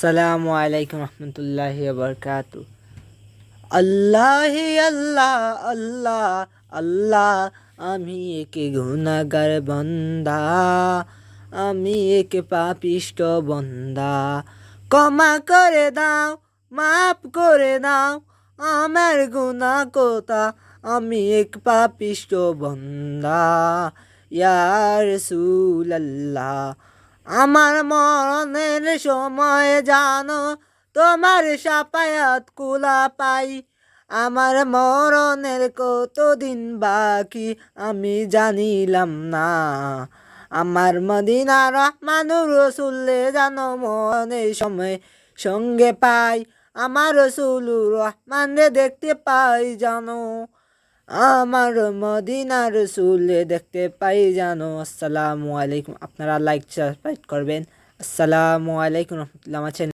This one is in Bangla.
আসসালামু আলাইকুম রহমতুল্লাহি বারকাতু। আল্লাহ আল্লাহ আল্লাহ আল্লাহ, আমি এক গুনাহগার বান্দা, আমি এক পাপিষ্ট বান্দা। ক্ষমা করে দাও, মাফ করে দাও আমার গুনাহ কথা, আমি এক পাপিষ্ট বান্দা। ইয়া রাসূলুল্লাহ, আমার মরণের সময় জানো তোমার শাফায়াত কুলা পাই। আমার মরণের কতদিন বাকি আমি জানিলাম না। আমার মদিনা রহমানুর রসুলে জানো মরণের সময় সঙ্গে পাই। আমার রসুলুর রহমানে দেখতে পাই জানো, আমার মদিনা রসুলে দেখতে পাই জানো। আসসালামু আলাইকুম। আপনারা লাইক সাবস্ক্রাইব করবেন। আসসালামু আলাইকুম রহমতুল্লাহ। আমার চ্যানেল